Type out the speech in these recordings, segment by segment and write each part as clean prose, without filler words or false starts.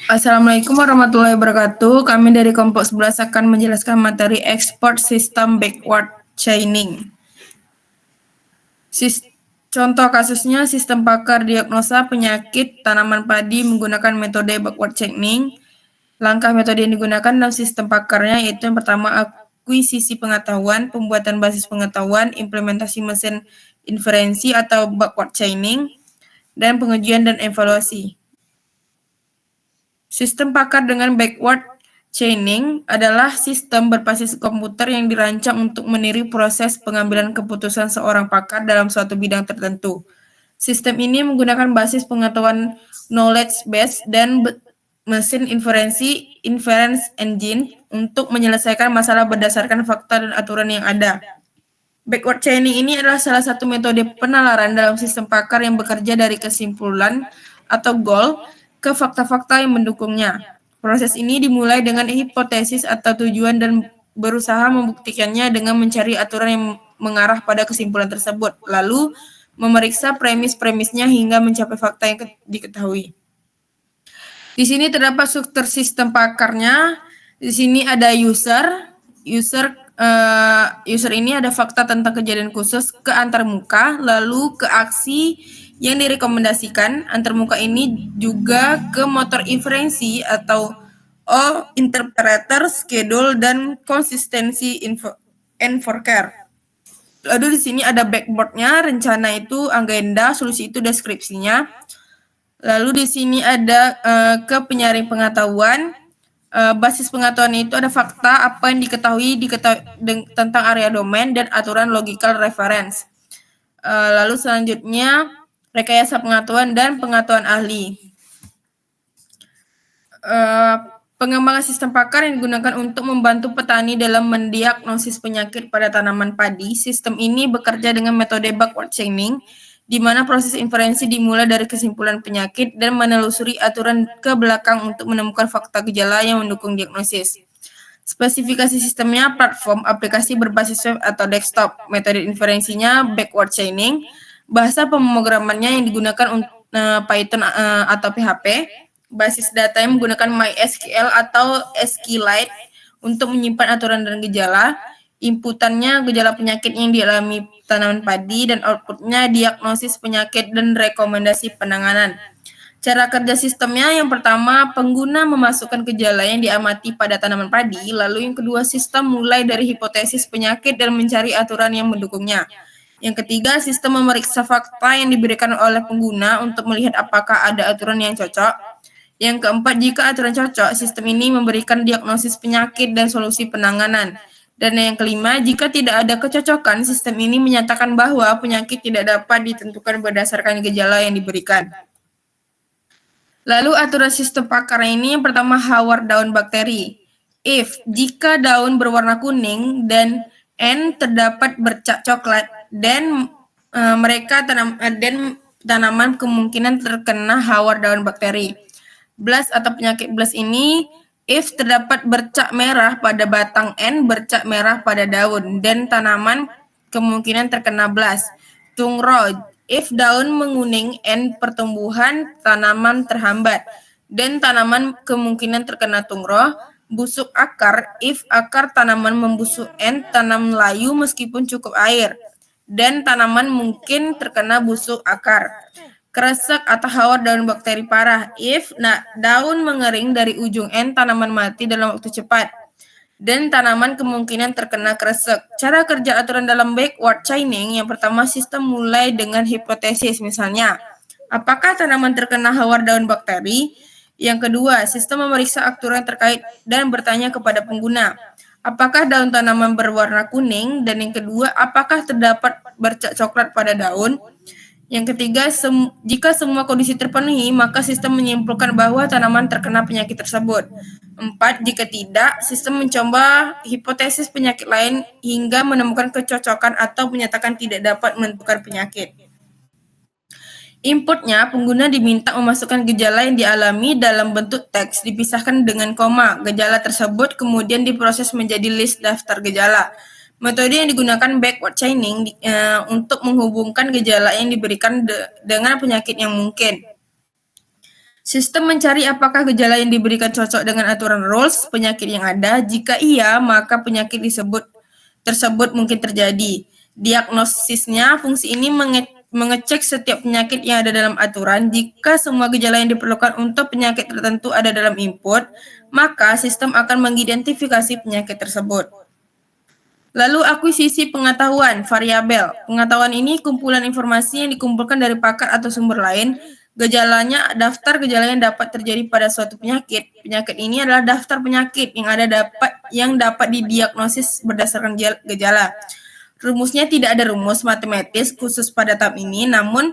Assalamualaikum warahmatullahi wabarakatuh. Kami dari kelompok 11 akan menjelaskan materi Export System Backward Chaining. Contoh kasusnya sistem pakar diagnosa penyakit tanaman padi menggunakan metode backward chaining. Langkah metode yang digunakan dalam sistem pakarnya yaitu yang pertama akuisisi pengetahuan, pembuatan basis pengetahuan, implementasi mesin inferensi atau backward chaining, dan pengujian dan evaluasi. Sistem pakar dengan backward chaining adalah sistem berbasis komputer yang dirancang untuk meniru proses pengambilan keputusan seorang pakar dalam suatu bidang tertentu. Sistem ini menggunakan basis pengetahuan knowledge base dan mesin inferensi inference engine untuk menyelesaikan masalah berdasarkan fakta dan aturan yang ada. Backward chaining ini adalah salah satu metode penalaran dalam sistem pakar yang bekerja dari kesimpulan atau goal ke fakta-fakta yang mendukungnya. Proses ini dimulai dengan hipotesis atau tujuan dan berusaha membuktikannya dengan mencari aturan yang mengarah pada kesimpulan tersebut, lalu memeriksa premis-premisnya hingga mencapai fakta yang diketahui. Di sini terdapat struktur sistem pakarnya. Di sini ada user ini ada fakta tentang kejadian khusus ke antarmuka, lalu ke aksi yang direkomendasikan. Antarmuka ini juga ke motor inferensi atau interpreter, schedule, dan konsistensi and forecast. Lalu di sini ada backboard-nya, rencana itu agenda, solusi itu deskripsinya. Lalu di sini ada ke penyaring pengetahuan. Basis pengetahuan itu ada fakta apa yang diketahui tentang area domain dan aturan logical reference. Lalu selanjutnya rekayasa pengetahuan dan pengetahuan ahli. Pengembangan sistem pakar yang digunakan untuk membantu petani dalam mendiagnosis penyakit pada tanaman padi. Sistem ini bekerja dengan metode backward chaining, di mana proses inferensi dimulai dari kesimpulan penyakit dan menelusuri aturan ke belakang untuk menemukan fakta gejala yang mendukung diagnosis. Spesifikasi sistemnya platform aplikasi berbasis web atau desktop. Metode inferensinya backward chaining. Bahasa pemrogramannya yang digunakan Python atau PHP. Basis data yang menggunakan MySQL atau SQLite untuk menyimpan aturan dan gejala. Inputannya gejala penyakit yang dialami tanaman padi dan outputnya diagnosis penyakit dan rekomendasi penanganan. Cara kerja sistemnya yang pertama pengguna memasukkan gejala yang diamati pada tanaman padi, lalu yang kedua sistem mulai dari hipotesis penyakit dan mencari aturan yang mendukungnya. Yang ketiga sistem memeriksa fakta yang diberikan oleh pengguna untuk melihat apakah ada aturan yang cocok. Yang keempat jika aturan cocok, sistem ini memberikan diagnosis penyakit dan solusi penanganan. Dan yang kelima, jika tidak ada kecocokan, sistem ini menyatakan bahwa penyakit tidak dapat ditentukan berdasarkan gejala yang diberikan. Lalu aturan sistem pakar ini yang pertama hawar daun bakteri. If, jika daun berwarna kuning dan N terdapat bercak coklat, dan tanaman kemungkinan terkena hawar daun bakteri. Blast atau penyakit blast ini if terdapat bercak merah pada batang N, bercak merah pada daun, dan tanaman kemungkinan terkena blast. Tungro, if daun menguning N pertumbuhan tanaman terhambat, dan tanaman kemungkinan terkena tungro. Busuk akar, if akar tanaman membusuk N, tanam layu meskipun cukup air, dan tanaman mungkin terkena busuk akar. Kresek atau hawar daun bakteri parah, if daun mengering dari ujung N, tanaman mati dalam waktu cepat, dan tanaman kemungkinan terkena kresek. Cara kerja aturan dalam backward chaining, yang pertama sistem mulai dengan hipotesis, misalnya, apakah tanaman terkena hawar daun bakteri? Yang kedua, sistem memeriksa aturan terkait dan bertanya kepada pengguna, apakah daun tanaman berwarna kuning? Dan yang kedua, apakah terdapat bercak coklat pada daun? Yang ketiga, jika semua kondisi terpenuhi, maka sistem menyimpulkan bahwa tanaman terkena penyakit tersebut. 4. Jika tidak, sistem mencoba hipotesis penyakit lain hingga menemukan kecocokan atau menyatakan tidak dapat menentukan penyakit. Inputnya, pengguna diminta memasukkan gejala yang dialami dalam bentuk teks, dipisahkan dengan koma. Gejala tersebut kemudian diproses menjadi list daftar gejala. Metode yang digunakan backward chaining untuk menghubungkan gejala yang diberikan dengan penyakit yang mungkin. Sistem mencari apakah gejala yang diberikan cocok dengan aturan rules penyakit yang ada. Jika iya, maka penyakit tersebut mungkin terjadi. Diagnosisnya, fungsi ini mengecek setiap penyakit yang ada dalam aturan. Jika semua gejala yang diperlukan untuk penyakit tertentu ada dalam input, maka sistem akan mengidentifikasi penyakit tersebut. Lalu akuisisi pengetahuan, variabel. Pengetahuan ini kumpulan informasi yang dikumpulkan dari pakar atau sumber lain. Gejalanya, daftar gejala yang dapat terjadi pada suatu penyakit. Penyakit ini adalah daftar penyakit yang dapat didiagnosis berdasarkan gejala. Rumusnya tidak ada rumus matematis khusus pada tahap ini, namun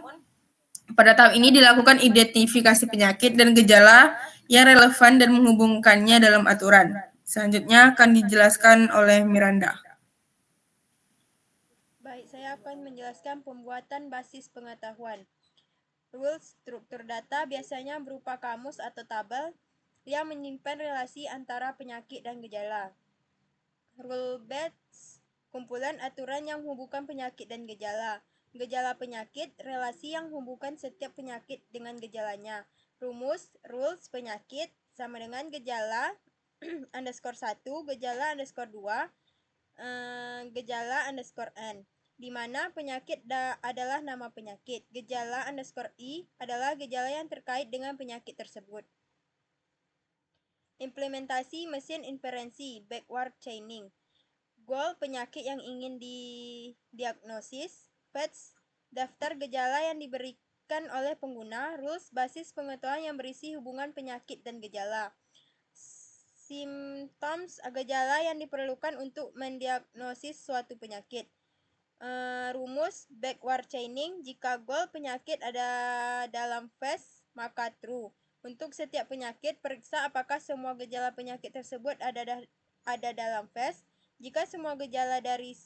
pada tahap ini dilakukan identifikasi penyakit dan gejala yang relevan dan menghubungkannya dalam aturan. Selanjutnya akan dijelaskan oleh Miranda. Baik, saya akan menjelaskan pembuatan basis pengetahuan. Rules struktur data biasanya berupa kamus atau tabel yang menyimpan relasi antara penyakit dan gejala. Rule base kumpulan aturan yang menghubungkan penyakit dan gejala. Gejala penyakit, relasi yang menghubungkan setiap penyakit dengan gejalanya. Rumus, rules penyakit sama dengan gejala underscore 1, gejala underscore 2, gejala underscore n, di mana penyakit adalah nama penyakit. Gejala underscore i adalah gejala yang terkait dengan penyakit tersebut. Implementasi mesin inferensi, backward chaining. Goal penyakit yang ingin didiagnosis. Patch, daftar gejala yang diberikan oleh pengguna. Rules, basis pengetahuan yang berisi hubungan penyakit dan gejala. Symptoms, gejala yang diperlukan untuk mendiagnosis suatu penyakit. Rumus backward chaining, jika goal penyakit ada dalam phase, maka true. Untuk setiap penyakit, periksa apakah semua gejala penyakit tersebut ada dalam phase. Jika semua gejala dari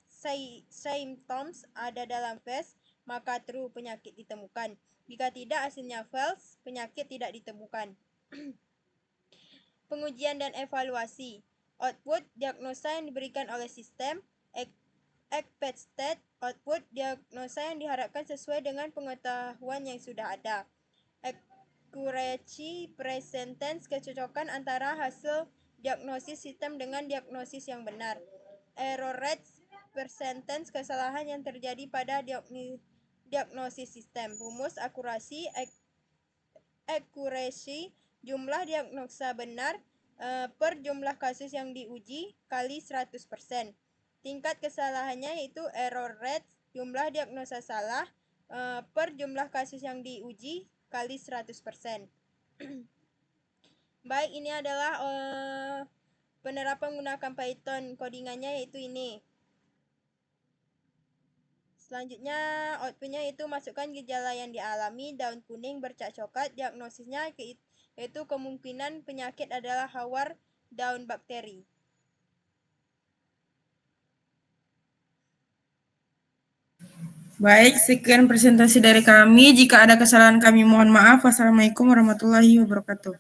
symptoms ada dalam phase, maka true, penyakit ditemukan. Jika tidak, hasilnya false, penyakit tidak ditemukan. Pengujian dan evaluasi. Output diagnosa yang diberikan oleh sistem. Expected output diagnosa yang diharapkan sesuai dengan pengetahuan yang sudah ada. Accuracy present tense kecocokan antara hasil diagnosis sistem dengan diagnosis yang benar. Error rate present tense kesalahan yang terjadi pada diagnosis sistem. Rumus akurasi accuracy jumlah diagnosa benar per jumlah kasus yang diuji kali 100%. Tingkat kesalahannya yaitu error rate jumlah diagnosa salah per jumlah kasus yang diuji kali 100%. Baik, ini adalah penerapan menggunakan Python. Codingannya yaitu ini. Selanjutnya outputnya itu masukkan gejala yang dialami, daun kuning bercak coklat. Diagnosisnya yaitu kemungkinan penyakit adalah hawar daun bakteri. Baik, sekian presentasi dari kami. Jika ada kesalahan kami mohon maaf. Wassalamualaikum warahmatullahi wabarakatuh.